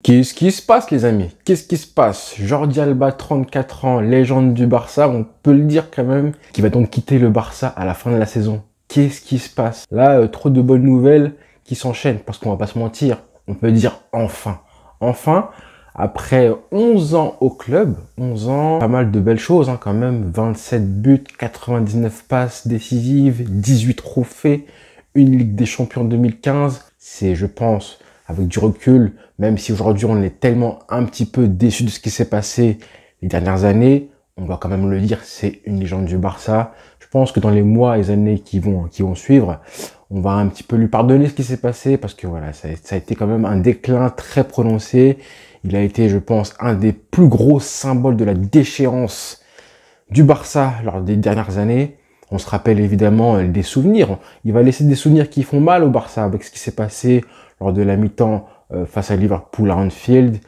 Qu'est-ce qui se passe, les amis? Qu'est-ce qui se passe? Jordi Alba, 34 ans, légende du Barça, on peut le dire quand même, qui va donc quitter le Barça à la fin de la saison. Qu'est-ce qui se passe? Là, trop de bonnes nouvelles qui s'enchaînent, parce qu'on va pas se mentir, on peut dire enfin. Enfin, après 11 ans au club, 11 ans, pas mal de belles choses quand même, 27 buts, 99 passes décisives, 18 trophées, une Ligue des Champions 2015. C'est, je pense, avec du recul, même si aujourd'hui on est tellement un petit peu déçu de ce qui s'est passé les dernières années, on doit quand même le dire, c'est une légende du Barça. Je pense que dans les mois et les années qui vont suivre, on va un petit peu lui pardonner ce qui s'est passé parce que voilà, ça a été quand même un déclin très prononcé. Il a été, je pense, un des plus gros symboles de la déchéance du Barça lors des dernières années. On se rappelle évidemment des souvenirs. Il va laisser des souvenirs qui font mal au Barça avec ce qui s'est passé lors de la mi-temps face à Liverpool à Anfield.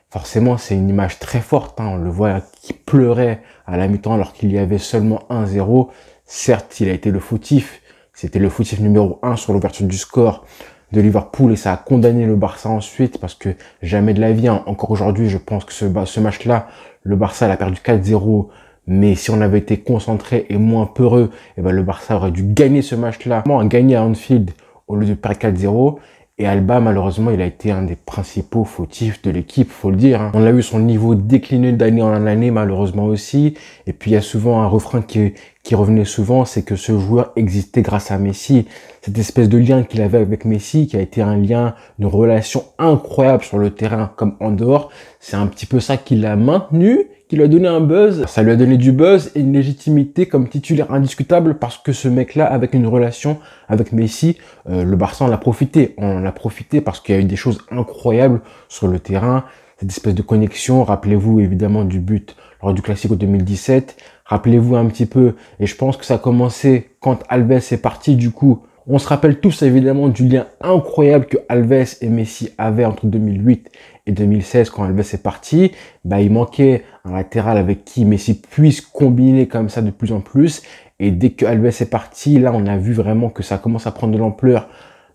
Forcément, c'est une image très forte. On le voit qui pleurait à la mi-temps alors qu'il y avait seulement 1-0. Certes, il a été le fautif. C'était le fautif numéro 1 sur l'ouverture du score de Liverpool et ça a condamné le Barça ensuite parce que jamais de la vie. Encore aujourd'hui, je pense que ce match-là, le Barça l'a perdu 4-0. Mais si on avait été concentré et moins peureux, le Barça aurait dû gagner ce match-là. Gagner à Anfield au lieu de perdre 4-0. Et Alba, malheureusement, il a été un des principaux fautifs de l'équipe, faut le dire. On a vu son niveau décliner d'année en année, malheureusement aussi. Et puis, il y a souvent un refrain qui revenait souvent, c'est que ce joueur existait grâce à Messi. Cette espèce de lien qu'il avait avec Messi, qui a été un lien, une relation incroyable sur le terrain comme en dehors. C'est un petit peu ça qui l'a maintenu, qui lui a donné un buzz. Ça lui a donné du buzz et une légitimité comme titulaire indiscutable parce que ce mec-là, avec une relation avec Messi, le Barça en a profité. On en a profité parce qu'il y a eu des choses incroyables sur le terrain. Cette espèce de connexion. Rappelez-vous évidemment du but lors du Classico 2017. Rappelez-vous un petit peu, et je pense que ça a commencé quand Alves est parti du coup. On se rappelle tous évidemment du lien incroyable que Alves et Messi avaient entre 2008 et 2016 quand Alves est parti. Il manquait un latéral avec qui Messi puisse combiner comme ça de plus en plus. Et dès que Alves est parti, là on a vu vraiment que ça commence à prendre de l'ampleur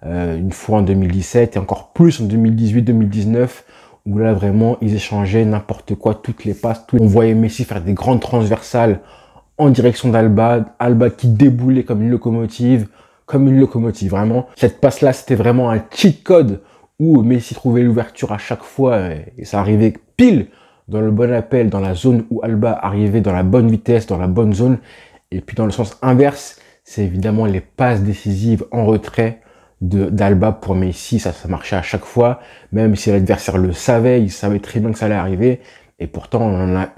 une fois en 2017 et encore plus en 2018-2019 où là vraiment ils échangeaient n'importe quoi, toutes les passes. On voyait Messi faire des grandes transversales en direction d'Alba. Alba qui déboulait comme une locomotive. Vraiment. Cette passe-là, c'était vraiment un cheat code où Messi trouvait l'ouverture à chaque fois et ça arrivait pile dans le bon appel, dans la zone où Alba arrivait dans la bonne vitesse, dans la bonne zone. Et puis dans le sens inverse, c'est évidemment les passes décisives en retrait d'Alba pour Messi. Ça marchait à chaque fois, même si l'adversaire le savait, il savait très bien que ça allait arriver. Et pourtant, on en a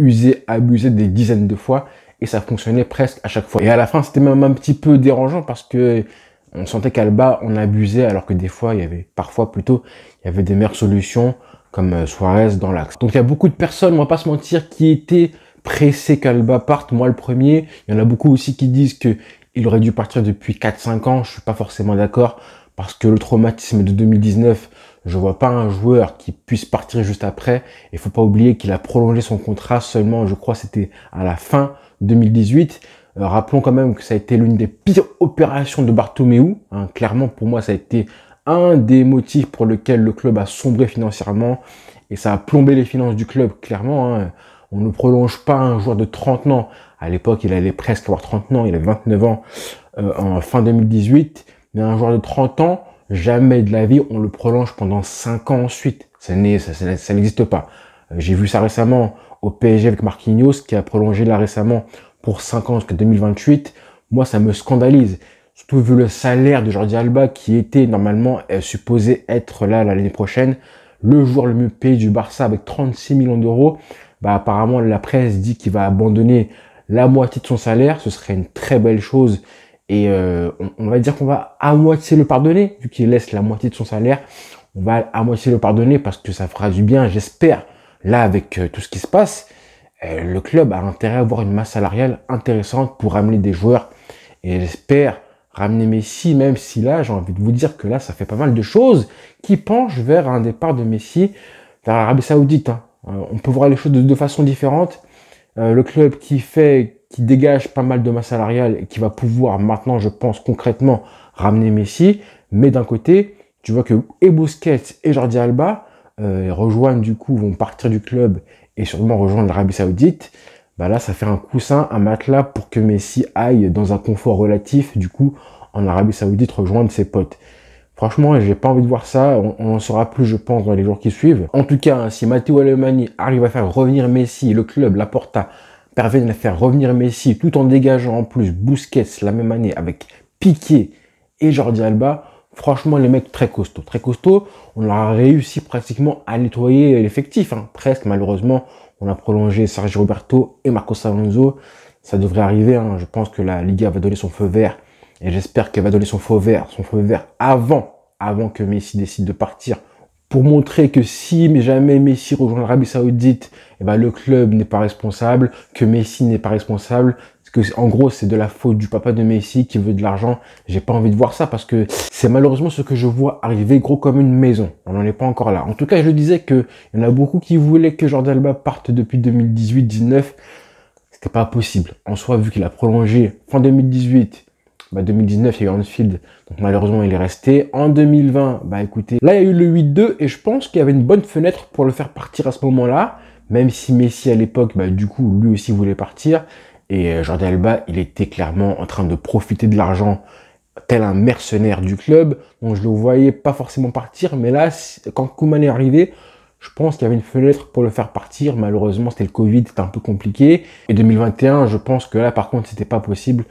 abusé des dizaines de fois. Et ça fonctionnait presque à chaque fois. Et à la fin, c'était même un petit peu dérangeant parce que on sentait qu'Alba, on abusait alors que des fois, il y avait des meilleures solutions comme Suarez dans l'axe. Donc il y a beaucoup de personnes, on va pas se mentir, qui étaient pressées qu'Alba parte. Moi, le premier. Il y en a beaucoup aussi qui disent que il aurait dû partir depuis 4-5 ans. Je suis pas forcément d'accord parce que le traumatisme de 2019, je vois pas un joueur qui puisse partir juste après. Il faut pas oublier qu'il a prolongé son contrat seulement, je crois, c'était à la fin 2018. Rappelons quand même que ça a été l'une des pires opérations de Bartomeu. Clairement, pour moi, ça a été un des motifs pour lesquels le club a sombré financièrement. Et ça a plombé les finances du club, clairement. On ne prolonge pas un joueur de 30 ans. À l'époque, il allait presque avoir 30 ans. Il avait 29 ans en fin 2018. Mais un joueur de 30 ans, jamais de la vie, on le prolonge pendant 5 ans ensuite. Ça n'existe pas. J'ai vu ça récemment au PSG avec Marquinhos, qui a prolongé là récemment pour 5 ans jusqu'à 2028. Moi, ça me scandalise. Surtout vu le salaire de Jordi Alba, qui était normalement supposé être là l'année prochaine, le joueur le mieux payé du Barça avec 36 millions d'euros. Apparemment, la presse dit qu'il va abandonner la moitié de son salaire. Ce serait une très belle chose. Et on va dire qu'on va à moitié le pardonner, vu qu'il laisse la moitié de son salaire. On va à moitié le pardonner parce que ça fera du bien, j'espère. Là, avec tout ce qui se passe, le club a intérêt à avoir une masse salariale intéressante pour ramener des joueurs. Et j'espère ramener Messi, même si là, j'ai envie de vous dire que là, ça fait pas mal de choses qui penchent vers un départ de Messi vers l'Arabie Saoudite. On peut voir les choses de façon différente. Le club qui dégage pas mal de masse salariale et qui va pouvoir maintenant, je pense, concrètement ramener Messi. Mais d'un côté, tu vois que et Busquets et Jordi Alba rejoignent du coup, vont partir du club et sûrement rejoindre l'Arabie Saoudite, bah là, ça fait un coussin, un matelas pour que Messi aille dans un confort relatif, du coup, en Arabie Saoudite, rejoindre ses potes. Franchement, j'ai pas envie de voir ça. On en saura plus, je pense, dans les jours qui suivent. En tout cas, si Matteo Alemany arrive à faire revenir Messi, le club, Laporta, parviennent à faire revenir Messi tout en dégageant en plus Busquets la même année avec Piqué et Jordi Alba, franchement, les mecs très costauds. Très costauds. On a réussi pratiquement à nettoyer l'effectif. Hein. Presque, malheureusement, on a prolongé Sergio Roberto et Marcos Alonso. Ça devrait arriver. Hein. Je pense que la Liga va donner son feu vert. Et j'espère qu'elle va donner son feu vert avant que Messi décide de partir, pour montrer que si jamais Messi rejoint l'Arabie Saoudite, eh ben le club n'est pas responsable, que Messi n'est pas responsable, parce que en gros c'est de la faute du papa de Messi qui veut de l'argent. J'ai pas envie de voir ça parce que c'est malheureusement ce que je vois arriver gros comme une maison. On n'en est pas encore là. En tout cas, je disais que il y en a beaucoup qui voulaient que Jordi Alba parte depuis 2018-19. C'était pas possible. En soi, vu qu'il a prolongé fin 2018. 2019, il y a eu Anfield, donc malheureusement, il est resté. En 2020, écoutez, là, il y a eu le 8-2, et je pense qu'il y avait une bonne fenêtre pour le faire partir à ce moment-là, même si Messi, à l'époque, du coup, lui aussi voulait partir, et Jordi Alba, il était clairement en train de profiter de l'argent, tel un mercenaire du club, donc je le voyais pas forcément partir, mais là, quand Koeman est arrivé, je pense qu'il y avait une fenêtre pour le faire partir. Malheureusement, c'était le Covid, c'était un peu compliqué, et 2021, je pense que là, par contre, c'était pas possible,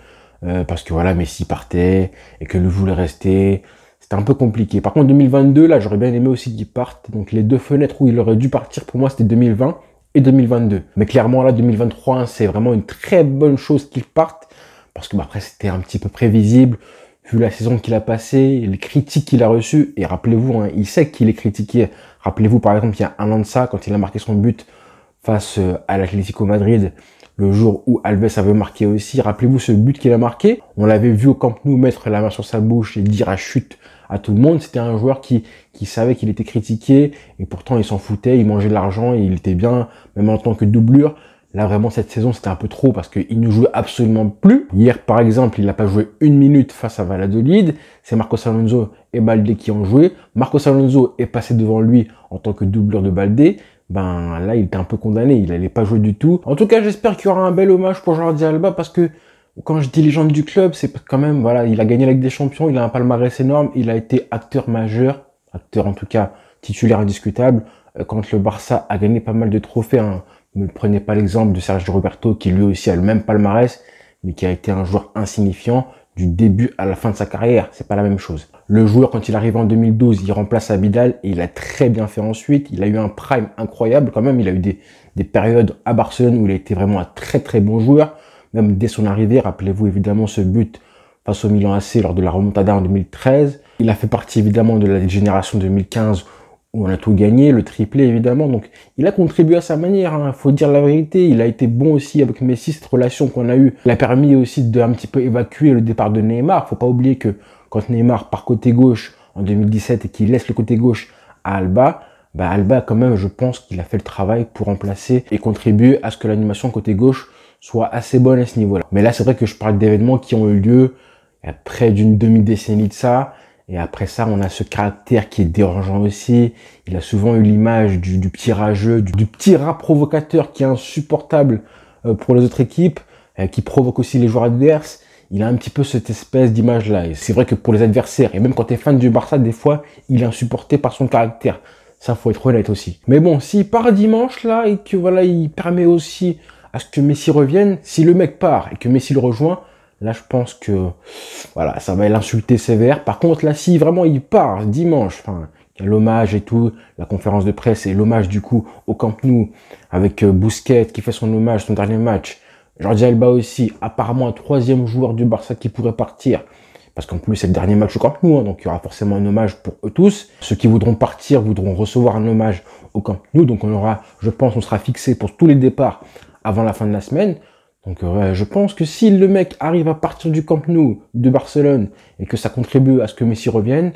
parce que voilà, Messi partait et que lui voulait rester. C'était un peu compliqué. Par contre, 2022, là, j'aurais bien aimé aussi qu'il parte. Donc, les deux fenêtres où il aurait dû partir, pour moi, c'était 2020 et 2022. Mais clairement, là, 2023, c'est vraiment une très bonne chose qu'il parte. Parce que, après, c'était un petit peu prévisible. Vu la saison qu'il a passée, les critiques qu'il a reçues. Et rappelez-vous, hein, il sait qu'il est critiqué. Rappelez-vous, par exemple, il y a un an de ça, quand il a marqué son but face à l'Atlético Madrid, le jour où Alves avait marqué aussi. Rappelez-vous ce but qu'il a marqué. On l'avait vu au Camp Nou mettre la main sur sa bouche et dire à chute à tout le monde. C'était un joueur qui savait qu'il était critiqué et pourtant il s'en foutait, il mangeait de l'argent et il était bien, même en tant que doublure. Là, vraiment, cette saison, c'était un peu trop parce qu'il ne jouait absolument plus. Hier, par exemple, il n'a pas joué une minute face à Valladolid. C'est Marcos Alonso et Baldé qui ont joué. Marcos Alonso est passé devant lui en tant que doublure de Baldé. Là, il était un peu condamné, il n'allait pas jouer du tout. En tout cas, j'espère qu'il y aura un bel hommage pour Jordi Alba parce que quand je dis légende du club, c'est quand même, voilà, il a gagné la Ligue des Champions, il a un palmarès énorme, il a été acteur majeur, acteur en tout cas titulaire indiscutable, quand le Barça a gagné pas mal de trophées. Hein. Ne prenez pas l'exemple de Sergio Roberto qui lui aussi a le même palmarès, mais qui a été un joueur insignifiant du début à la fin de sa carrière. C'est pas la même chose. Le joueur, quand il arrive en 2012, il remplace Abidal et il a très bien fait ensuite. Il a eu un prime incroyable quand même. Il a eu des périodes à Barcelone où il a été vraiment un très très bon joueur. Même dès son arrivée, rappelez-vous évidemment ce but face au Milan AC lors de la remontada en 2013. Il a fait partie évidemment de la génération 2015 où on a tout gagné, le triplé évidemment. Donc il a contribué à sa manière, hein. Faut dire la vérité. Il a été bon aussi avec Messi, cette relation qu'on a eue. Il a permis aussi de un petit peu évacuer le départ de Neymar. Faut pas oublier que quand Neymar part côté gauche en 2017 et qu'il laisse le côté gauche à Alba, Alba quand même, je pense qu'il a fait le travail pour remplacer et contribuer à ce que l'animation côté gauche soit assez bonne à ce niveau-là. Mais là, c'est vrai que je parle d'événements qui ont eu lieu il y a près d'une demi-décennie de ça. Et après ça, on a ce caractère qui est dérangeant aussi. Il a souvent eu l'image du petit rageux, du petit rat provocateur qui est insupportable pour les autres équipes, qui provoque aussi les joueurs adverses. Il a un petit peu cette espèce d'image-là. Et c'est vrai que pour les adversaires, et même quand tu es fan du Barça, des fois, il est insupporté par son caractère. Ça, faut être honnête aussi. Mais bon, s'il part dimanche, là, et que voilà, il permet aussi à ce que Messi revienne, si le mec part et que Messi le rejoint, là, je pense que, voilà, ça va l'insulter sévère. Par contre, là, si vraiment il part dimanche, il y a l'hommage et tout, la conférence de presse et l'hommage, du coup, au Camp Nou, avec Busquets qui fait son hommage, son dernier match. Jordi Alba aussi, apparemment un troisième joueur du Barça qui pourrait partir. Parce qu'en plus, c'est le dernier match au Camp Nou, hein, donc il y aura forcément un hommage pour eux tous. Ceux qui voudront partir voudront recevoir un hommage au Camp Nou. Donc on aura, je pense, on sera fixé pour tous les départs avant la fin de la semaine. Donc je pense que si le mec arrive à partir du Camp Nou de Barcelone et que ça contribue à ce que Messi revienne,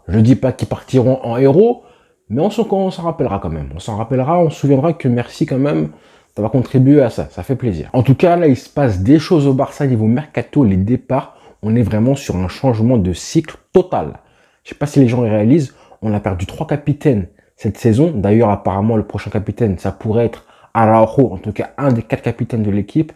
je dis pas qu'ils partiront en héros, mais on s'en rappellera quand même. On s'en rappellera, on se souviendra que Messi quand même, ça va contribuer à ça fait plaisir. En tout cas, là, il se passe des choses au Barça niveau mercato, les départs. On est vraiment sur un changement de cycle total. Je sais pas si les gens réalisent, on a perdu 3 capitaines cette saison. D'ailleurs, apparemment, le prochain capitaine, ça pourrait être Araujo, en tout cas un des 4 capitaines de l'équipe.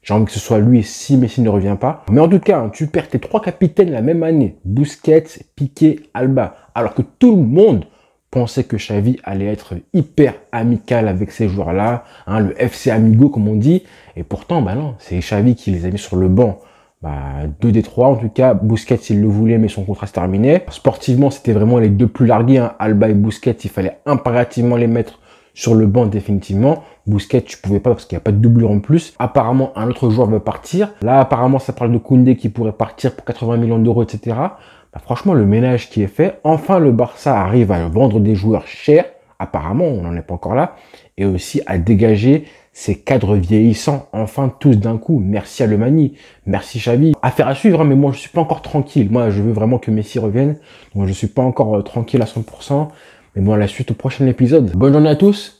J'ai envie que ce soit lui si Messi ne revient pas. Mais en tout cas, hein, tu perds tes 3 capitaines la même année. Busquets, Piqué, Alba. Alors que tout le monde pensait que Xavi allait être hyper amical avec ces joueurs-là. Hein, le FC Amigo, comme on dit. Et pourtant, bah non, c'est Xavi qui les a mis sur le banc. Bah, 2 des 3, en tout cas, Busquets, il le voulait, mais son contrat se terminait. Sportivement, c'était vraiment les deux plus largués. Hein. Alba et Busquets, il fallait impérativement les mettre sur le banc définitivement. Busquets, tu pouvais pas parce qu'il n'y a pas de doublure en plus. Apparemment, un autre joueur veut partir. Là, apparemment, ça parle de Koundé qui pourrait partir pour 80 millions d'euros, etc. Bah, franchement, le ménage qui est fait. Enfin, le Barça arrive à vendre des joueurs chers. Apparemment, on n'en est pas encore là. Et aussi à dégager ces cadres vieillissants, enfin tous d'un coup. Merci Alemany, merci Xavi. Affaire à suivre, hein, mais moi je suis pas encore tranquille. Moi je veux vraiment que Messi revienne. Donc je suis pas encore tranquille à 100%. Mais bon, à la suite au prochain épisode. Bonne journée à tous.